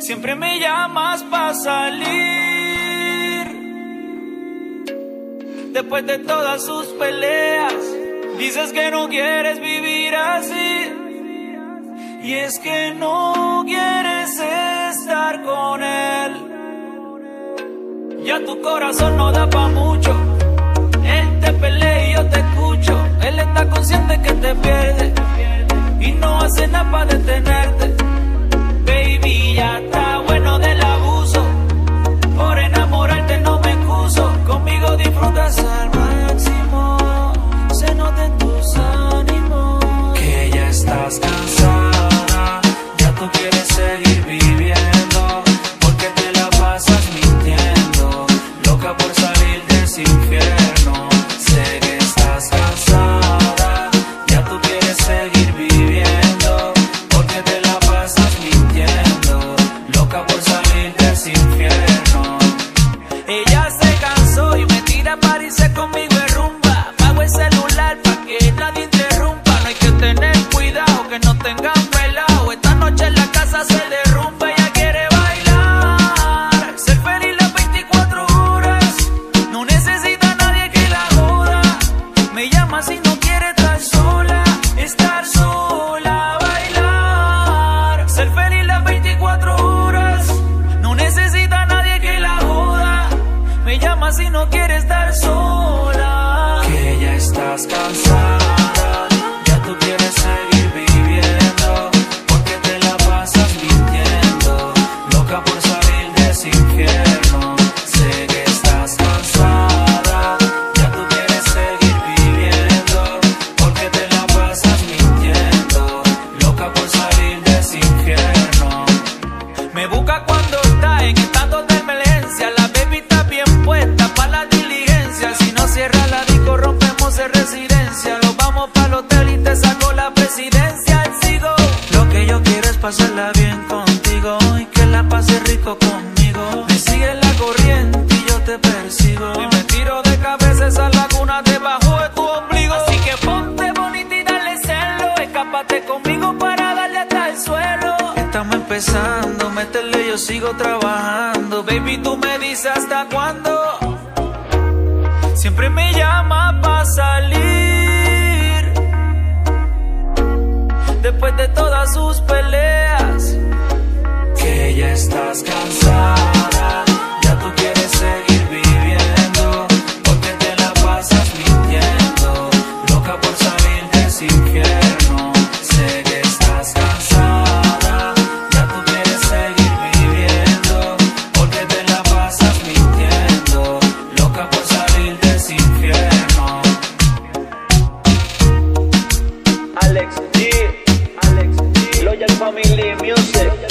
Siempre me llamas para salir. Después de todas sus peleas, dices que no quieres vivir así. Y es que no quieres estar con él. Ya tu corazón no da pa' mucho. Él te pelea y yo te escucho. Él está consciente que te pierde y no hace nada para detenerte. Baby, ya está bueno del abuso. Por enamorarte no me excuso. Conmigo disfrutas al máximo. Se nota en tus ánimos que ya estás cansada. Ya tú quieres seguir viviendo, porque te la pasas mintiendo, loca por salir de ese infierno. Sé que estás cansada. Ya tú quieres seguir viviendo, porque te la pasas mintiendo, loca por salir de ese infierno. Ella se cansó y me tira para irse conmigo en rumba. Pago el celular pa' que nadie interrumpa. No hay que tener cuidado que no tengan pelado. Esta noche en la casa se derrumba. Ella quiere bailar, ser feliz las 24 horas. No necesita a nadie que la joda. Me llama si no quiere estar sola. Estar sola, bailar, ser feliz las 24 horas. No necesita a nadie que la joda. Me llama si no quiere estar sola. Que ya estás cansada. Ya tú quieres seguir viviendo, porque te la pasas mintiendo, loca por salir de ese infierno. Sé que estás cansada. Ya tú quieres seguir viviendo, porque te la pasas mintiendo, loca por salir de ese infierno. Me busca cuando está en estado de emergencia. La baby está bien puesta pa' la diligencia. Si no cierra la disco, rompemos en residencia. Nos vamos pa'l hotel y te saco la presidencia. Sigo. Lo que yo quiero es pasarla bien contigo y que la pase rico conmigo. Me sigue la corriente y yo te persigo. Y me tiro de cabeza a esa laguna debajo de tu ombligo. Así que ponte bonita y dale celo. Escápate conmigo para darle hasta el suelo. Estamos empezando, métele, yo sigo trabajando. Baby, tú me dices hasta cuándo. Siempre me llama pa' salir. Después de todas sus peleas, que ya estás cansada. Ya tú quieres seguir viviendo, porque te la pasas mintiendo, loca por salir de ese infierno. Sé que estás cansada. Ya tú quieres seguir viviendo, porque te la pasas mintiendo, loca por salir de ese infierno. Alex G, Loyal Family Music.